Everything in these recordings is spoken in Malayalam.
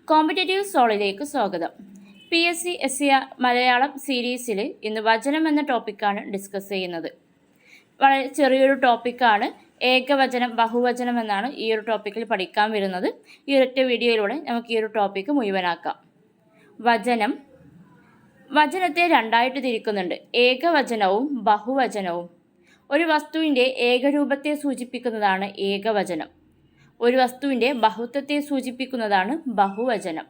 കോമ്പറ്റേറ്റീവ് സോളിലേക്ക് സ്വാഗതം. PSC SCR മലയാളം സീരീസിൽ ഇന്ന് വചനം എന്ന ടോപ്പിക്കാണ് ഡിസ്കസ് ചെയ്യുന്നത്. വളരെ ചെറിയൊരു ടോപ്പിക്കാണ്. ഏകവചനം, ബഹുവചനം എന്നാണ് ഈ ഒരു ടോപ്പിക്കിൽ പഠിക്കാൻ വരുന്നത്. ഈ ഒരൊറ്റ വീഡിയോയിലൂടെ നമുക്ക് ഈ ഒരു ടോപ്പിക്ക് മുഴുവനാക്കാം. വചനത്തെ രണ്ടായിട്ട് തിരിക്കുന്നുണ്ട്: ഏകവചനവും ബഹുവചനവും. ഒരു വസ്തുവിൻ്റെ ഏകരൂപത്തെ സൂചിപ്പിക്കുന്നതാണ് ഏകവചനം. ഒരു വസ്തുവിൻ്റെ ബഹുത്വത്തെ സൂചിപ്പിക്കുന്നതാണ് ബഹുവചനം.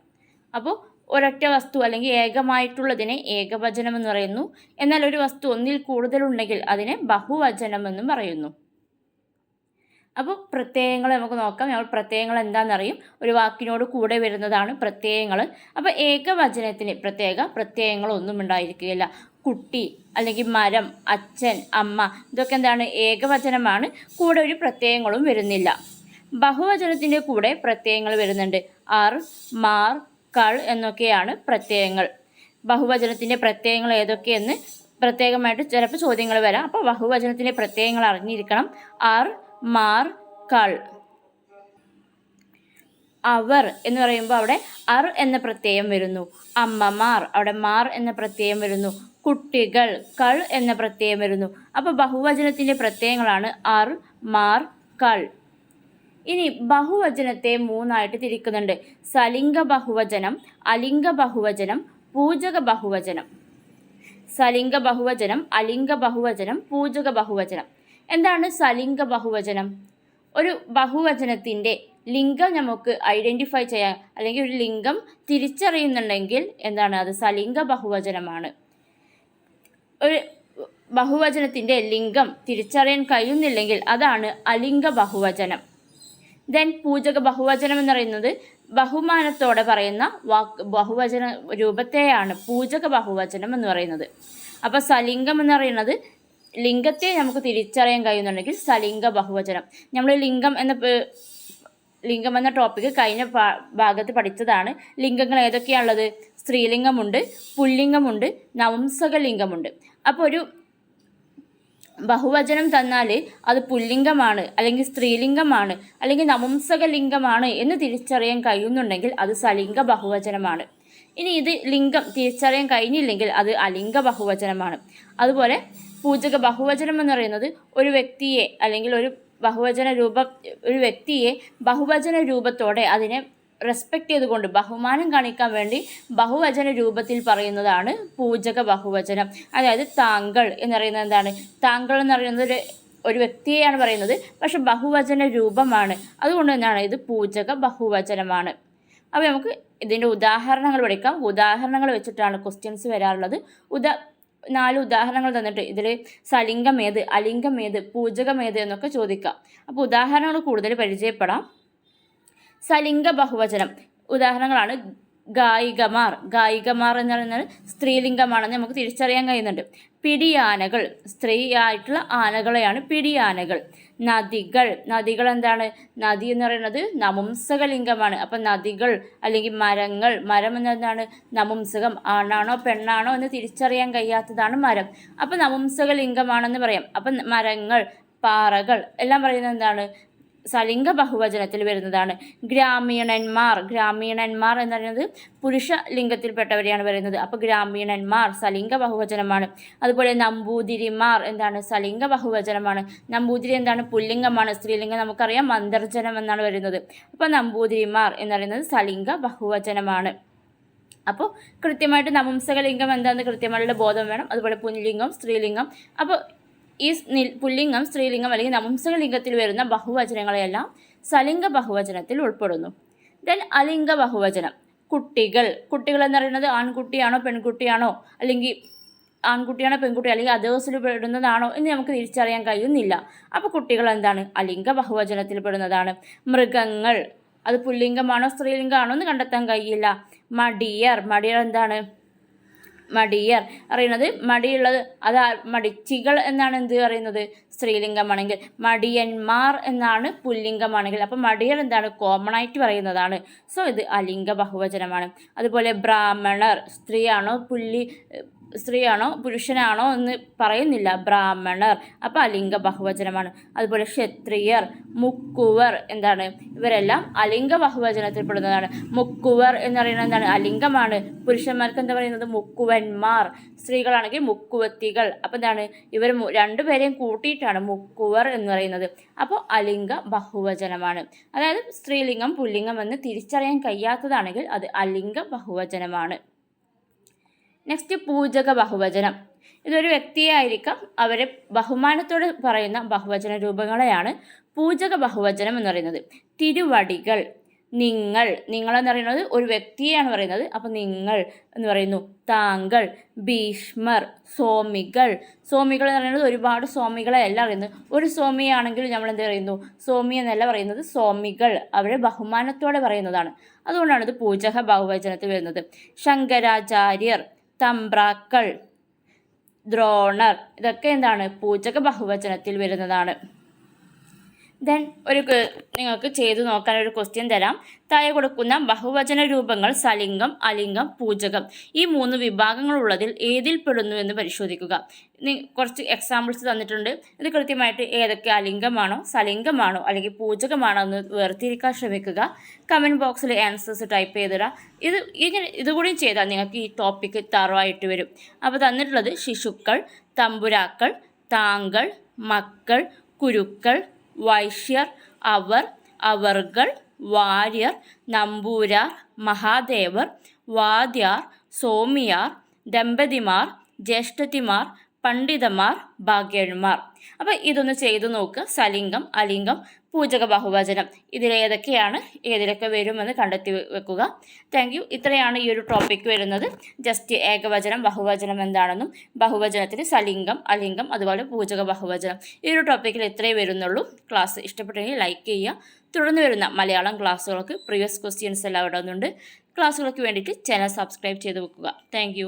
അപ്പോൾ ഒരൊറ്റ വസ്തു അല്ലെങ്കിൽ ഏകമായിട്ടുള്ളതിനെ ഏകവചനം എന്ന് പറയുന്നു. എന്നാൽ ഒരു വസ്തു ഒന്നിൽ കൂടുതലുണ്ടെങ്കിൽ അതിനെ ബഹുവചനം എന്നും പറയുന്നു. അപ്പോൾ പ്രത്യയങ്ങൾ നമുക്ക് നോക്കാം. നമ്മൾ പ്രത്യയങ്ങൾ എന്താണെന്നറിയും. ഒരു വാക്കിനോട് കൂടെ വരുന്നതാണ് പ്രത്യയങ്ങൾ. അപ്പോൾ ഏകവചനത്തിന് പ്രത്യയങ്ങളൊന്നും ഉണ്ടായിരിക്കുകയില്ല. കുട്ടി അല്ലെങ്കിൽ മരം, അച്ഛൻ, അമ്മ, ഇതൊക്കെ എന്താണ്? ഏകവചനമാണ്. കൂടെ ഒരു പ്രത്യയങ്ങളും വരുന്നില്ല. ബഹുവചനത്തിൻ്റെ കൂടെ പ്രത്യയങ്ങൾ വരുന്നുണ്ട്. ആർ, മാർ, കൾ എന്നൊക്കെയാണ് പ്രത്യയങ്ങൾ. ബഹുവചനത്തിൻ്റെ പ്രത്യയങ്ങൾ ഏതൊക്കെയെന്ന് പ്രത്യേകമായിട്ട് ചിലപ്പോൾ ചോദ്യങ്ങൾ വരാം. അപ്പോൾ ബഹുവചനത്തിൻ്റെ പ്രത്യയങ്ങൾ അറിഞ്ഞിരിക്കണം. ആർ, മാർ, കൾ. അവർ എന്ന് പറയുമ്പോൾ അവിടെ അർ എന്ന പ്രത്യയം വരുന്നു. അമ്മമാർ, അവിടെ മാർ എന്ന പ്രത്യയം വരുന്നു. കുട്ടികൾ, കൾ എന്ന പ്രത്യയം വരുന്നു. അപ്പോൾ ബഹുവചനത്തിൻ്റെ പ്രത്യയങ്ങളാണ് ആർ, മാർ, കൾ. ഇനി ബഹുവചനത്തെ മൂന്നായിട്ട് തിരിക്കുന്നുണ്ട്: സലിംഗ ബഹുവചനം, അലിംഗ ബഹുവചനം, പൂജക ബഹുവചനം. സലിംഗ ബഹുവചനം, അലിംഗ ബഹുവചനം, പൂജക ബഹുവചനം. എന്താണ് സലിംഗ ബഹുവചനം? ഒരു ബഹുവചനത്തിൻ്റെ ലിംഗം നമുക്ക് ഐഡൻറ്റിഫൈ ചെയ്യാൻ അല്ലെങ്കിൽ ഒരു ലിംഗം തിരിച്ചറിയുന്നുണ്ടെങ്കിൽ എന്താണ്? അത് സലിംഗ ബഹുവചനമാണ്. ഒരു ബഹുവചനത്തിൻ്റെ ലിംഗം തിരിച്ചറിയാൻ കഴിയുന്നില്ലെങ്കിൽ അതാണ് അലിംഗ ബഹുവചനം. ദെൻ പൂജക ബഹുവചനം എന്ന് പറയുന്നത് ബഹുമാനത്തോടെ പറയുന്ന ബഹുവചന രൂപത്തെയാണ് പൂജക ബഹുവചനം എന്ന് പറയുന്നത്. അപ്പോൾ സലിംഗം എന്ന് പറയുന്നത് ലിംഗത്തെ നമുക്ക് തിരിച്ചറിയാൻ കഴിയുന്നുണ്ടെങ്കിൽ സലിംഗ ബഹുവചനം. നമ്മൾ ലിംഗം എന്ന ടോപ്പിക്ക് കഴിഞ്ഞ ഭാഗത്ത് പഠിച്ചതാണ്. ലിംഗങ്ങൾ ഏതൊക്കെയാണുള്ളത്? സ്ത്രീലിംഗമുണ്ട്, പുല്ലിംഗമുണ്ട്, നപുംസകലിംഗമുണ്ട്. അപ്പോൾ ഒരു ബഹുവചനം തന്നാൽ അത് പുല്ലിംഗമാണ് അല്ലെങ്കിൽ സ്ത്രീലിംഗമാണ് അല്ലെങ്കിൽ നപുംസകലിംഗമാണ് എന്ന് തിരിച്ചറിയാൻ കഴിയുന്നുണ്ടെങ്കിൽ അത് സലിംഗ ബഹുവചനമാണ്. ഇനി ഇത് ലിംഗം തിരിച്ചറിയാൻ കഴിഞ്ഞില്ലെങ്കിൽ അത് അലിംഗ ബഹുവചനമാണ്. അതുപോലെ പൂജക ബഹുവചനം എന്ന് പറയുന്നത് ഒരു വ്യക്തിയെ അല്ലെങ്കിൽ ഒരു വ്യക്തിയെ ബഹുവചന രൂപത്തോടെ അതിനെ റെസ്പെക്റ്റ് ചെയ്തുകൊണ്ട് ബഹുമാനം കാണിക്കാൻ വേണ്ടി ബഹുവചന രൂപത്തിൽ പറയുന്നതാണ് പൂജക ബഹുവചനം. അതായത് താങ്കൾ എന്ന് പറയുന്നത് എന്താണ്? താങ്കൾ എന്ന് പറയുന്നത് ഒരു വ്യക്തിയെയാണ് പറയുന്നത്, പക്ഷെ ബഹുവചന രൂപമാണ്. അതുകൊണ്ട് തന്നെയാണ് ഇത് പൂജക ബഹുവചനമാണ്. അപ്പോൾ നമുക്ക് ഇതിൻ്റെ ഉദാഹരണങ്ങൾ പഠിക്കാം. ഉദാഹരണങ്ങൾ വെച്ചിട്ടാണ് ക്വസ്റ്റ്യൻസ് വരാറുള്ളത്. 4 ഉദാഹരണങ്ങൾ തന്നിട്ട് ഇതിൽ സലിംഗം ഏത്, അലിംഗം ഏത്, പൂജകം ഏത് എന്നൊക്കെ ചോദിക്കാം. അപ്പോൾ ഉദാഹരണങ്ങൾ കൂടുതൽ പരിചയപ്പെടാം. സലിംഗ ബഹുവചനം ഉദാഹരണങ്ങളാണ്: ഗായികമാർ. ഗായികമാർ എന്ന് പറയുന്നത് സ്ത്രീലിംഗമാണെന്ന് നമുക്ക് തിരിച്ചറിയാൻ കഴിയുന്നുണ്ട്. പിടിയാനകൾ, സ്ത്രീ ആയിട്ടുള്ള ആനകളെയാണ് പിടിയാനകൾ. നദികൾ എന്താണ്? നദി എന്ന് പറയുന്നത് നപുംസകലിംഗമാണ്. അപ്പം നദികൾ അല്ലെങ്കിൽ മരം എന്നതാണ് നപുംസകം. ആണാണോ പെണ്ണാണോ എന്ന് തിരിച്ചറിയാൻ കഴിയാത്തതാണ് മരം. അപ്പം നപുംസകലിംഗമാണെന്ന് പറയാം. അപ്പം മരങ്ങൾ, പാറകൾ എല്ലാം പറയുന്നത് എന്താണ്? സലിംഗ ബഹുവചനത്തിൽ വരുന്നതാണ്. ഗ്രാമീണന്മാർ എന്ന് പറയുന്നത് പുരുഷ ലിംഗത്തിൽപ്പെട്ടവരെയാണ് പറയുന്നത്. അപ്പോൾ ഗ്രാമീണന്മാർ സലിംഗ ബഹുവചനമാണ്. അതുപോലെ നമ്പൂതിരിമാർ എന്താണ്? സലിംഗ ബഹുവചനമാണ്. നമ്പൂതിരി എന്താണ്? പുല്ലിംഗമാണ്. സ്ത്രീലിംഗം നമുക്കറിയാം, മന്ദർജനം എന്നാണ് വരുന്നത്. അപ്പോൾ നമ്പൂതിരിമാർ എന്ന് പറയുന്നത് സലിംഗ ബഹുവചനമാണ്. അപ്പോൾ കൃത്യമായിട്ട് നപുംസകലിംഗം എന്താണെന്ന് കൃത്യമായിട്ടുള്ള ബോധം വേണം. അതുപോലെ പുല്ലിംഗം, സ്ത്രീലിംഗം. അപ്പോൾ ഈ പുല്ലിംഗം, സ്ത്രീലിംഗം അല്ലെങ്കിൽ നപുംസകലിംഗത്തിൽ വരുന്ന ബഹുവചനങ്ങളെല്ലാം സലിംഗ ബഹുവചനത്തിൽ ഉൾപ്പെടുന്നു. ദെൻ അലിംഗ ബഹുവചനം. കുട്ടികൾ എന്ന് പറയുന്നത് ആൺകുട്ടിയാണോ പെൺകുട്ടിയാണോ അല്ലെങ്കിൽ ആൺകുട്ടിയാണോ പെൺകുട്ടി അല്ലെങ്കിൽ അതേഴ്സിൽ പെടുന്നതാണോ എന്ന് നമുക്ക് തിരിച്ചറിയാൻ കഴിയുന്നില്ല. അപ്പോൾ കുട്ടികൾ എന്താണ്? അലിംഗ ബഹുവചനത്തിൽ പെടുന്നതാണ്. മൃഗങ്ങൾ, അത് പുല്ലിംഗമാണോ സ്ത്രീലിംഗമാണോ എന്ന് കണ്ടെത്താൻ കഴിയില്ല. മടിയർ എന്താണ്? അറിയുന്നത് മടിയുള്ളത് അത് മടിച്ചികൾ എന്നാണ് എന്ത് പറയുന്നത്? സ്ത്രീലിംഗമാണെങ്കിൽ. മടിയന്മാർ എന്നാണ് പുല്ലിംഗമാണെങ്കിൽ. അപ്പോൾ മടിയർ എന്താണ്? കോമൺ ആയിട്ട് പറയുന്നതാണ്. സോ ഇത് അലിംഗ ബഹുവചനമാണ്. അതുപോലെ ബ്രാഹ്മണർ, സ്ത്രീയാണോ സ്ത്രീയാണോ പുരുഷനാണോ എന്ന് പറയുന്നില്ല. ബ്രാഹ്മണർ, അപ്പോൾ അലിംഗ ബഹുവചനമാണ്. അതുപോലെ ക്ഷത്രിയർ, മുക്കുവർ, എന്താണ് ഇവരെല്ലാം അലിംഗ ബഹുവചനത്തിൽപ്പെടുന്നതാണ്. മുക്കുവർ എന്ന് പറയുന്നത് എന്താണ് അലിംഗമാണ്. പുരുഷന്മാർക്ക് എന്താ പറയുന്നത് മുക്കുവന്മാർ, സ്ത്രീകളാണെങ്കിൽ മുക്കുവത്തികൾ. അപ്പോൾ എന്താണ് ഇവർ രണ്ടുപേരെയും കൂട്ടിയിട്ടാണ് മുക്കുവർ എന്ന് പറയുന്നത്. അപ്പോൾ അലിംഗ ബഹുവചനമാണ്. അതായത് സ്ത്രീലിംഗം പുല്ലിംഗം എന്ന് തിരിച്ചറിയാൻ കഴിയാത്തതാണെങ്കിൽ അത് അലിംഗ ബഹുവചനമാണ്. നെക്സ്റ്റ് പൂജക ബഹുവചനം. ഇതൊരു വ്യക്തിയെ ആയിരിക്കാം, അവരെ ബഹുമാനത്തോടെ പറയുന്ന ബഹുവചന രൂപങ്ങളെയാണ് പൂജക ബഹുവചനം എന്ന് പറയുന്നത്. തിരുവടികൾ, നിങ്ങൾ, നിങ്ങളെന്ന് പറയുന്നത് ഒരു വ്യക്തിയെയാണ് പറയുന്നത്, അപ്പോൾ നിങ്ങൾ എന്ന് പറയുന്നു. താങ്കൾ, ഭീഷ്മർ, സ്വാമികൾ. സ്വാമികൾ എന്ന് പറയുന്നത് ഒരുപാട് സ്വാമികളെ അല്ല പറയുന്നത്. ഒരു സ്വാമിയാണെങ്കിൽ നമ്മൾ എന്ത് പറയുന്നു സ്വാമി എന്നല്ല പറയുന്നത്, സ്വാമികൾ, അവരെ ബഹുമാനത്തോടെ പറയുന്നതാണ്. അതുകൊണ്ടാണ് ഇത് പൂജക ബഹുവചനത്തിൽ വരുന്നത്. ശങ്കരാചാര്യർ, തമ്പ്രാക്കൾ, ദ്രോണർ, ഇതൊക്കെ എന്താണ് പൂജക ബഹുവചനത്തിൽ വരുന്നതാണ്. ദെൻ നിങ്ങൾക്ക് ചെയ്തു നോക്കാൻ ഒരു ക്വസ്റ്റ്യൻ തരാം. താഴെ കൊടുക്കുന്ന ബഹുവചന രൂപങ്ങൾ സലിംഗം, അലിംഗം, പൂജകം ഈ 3 വിഭാഗങ്ങളുള്ളതിൽ ഏതിൽ പെടുന്നു എന്ന് പരിശോധിക്കുക. കുറച്ച് എക്സാമ്പിൾസ് തന്നിട്ടുണ്ട്. ഇത് കൃത്യമായിട്ട് ഏതൊക്കെ അലിംഗമാണോ സലിംഗമാണോ അല്ലെങ്കിൽ പൂജകമാണോ എന്ന് വേർതിരിക്കാൻ ശ്രമിക്കുക. കമൻറ്റ് ബോക്സിൽ ആൻസേഴ്സ് ടൈപ്പ് ചെയ്തിടുക. ഇതുകൂടി ചെയ്താൽ നിങ്ങൾക്ക് ഈ ടോപ്പിക്ക് തറവായിട്ട് വരും. അപ്പോൾ തന്നിട്ടുള്ളത് ശിശുക്കൾ, തമ്പുരാക്കൾ, താങ്കൾ, മക്കൾ, കുരുക്കൾ, വൈശ്യർ, അവർ, അവർകൾ, വാര്യർ, നമ്പൂരാർ, മഹാദേവർ, വാദ്യാർ, സോമിയാർ, ദമ്പതിമാർ, ജ്യേഷ്ഠത്തിമാർ, പണ്ഡിതന്മാർ, ഭാഗ്യന്മാർ. അപ്പോൾ ഇതൊന്ന് ചെയ്തു നോക്കുക. സലിംഗം, അലിംഗം, പൂജക ബഹുവചനം ഇതിലേതൊക്കെയാണ്, ഏതിലൊക്കെ വരുമെന്ന് കണ്ടെത്തി വെക്കുക. Thank you. ഇത്രയാണ് ഈ ഒരു ടോപ്പിക്ക് വരുന്നത്. ജസ്റ്റ് ഏകവചനം ബഹുവചനം എന്താണെന്നും ബഹുവചനത്തിന് സലിംഗം, അലിംഗം, അതുപോലെ പൂജക ബഹുവചനം ഈ ഒരു ടോപ്പിക്കിൽ ഇത്രയേ വരുന്നുള്ളൂ. ക്ലാസ് ഇഷ്ടപ്പെട്ടെങ്കിൽ ലൈക്ക് ചെയ്യുക. തുടർന്ന് വരുന്ന മലയാളം ക്ലാസ്സുകൾക്ക് പ്രീവിയസ് ക്വസ്റ്റ്യൻസ് എല്ലാം ഇടുന്നുണ്ട്. ക്ലാസ്സുകൾക്ക് വേണ്ടിയിട്ട് ചാനൽ സബ്സ്ക്രൈബ് ചെയ്ത് വെക്കുക. താങ്ക്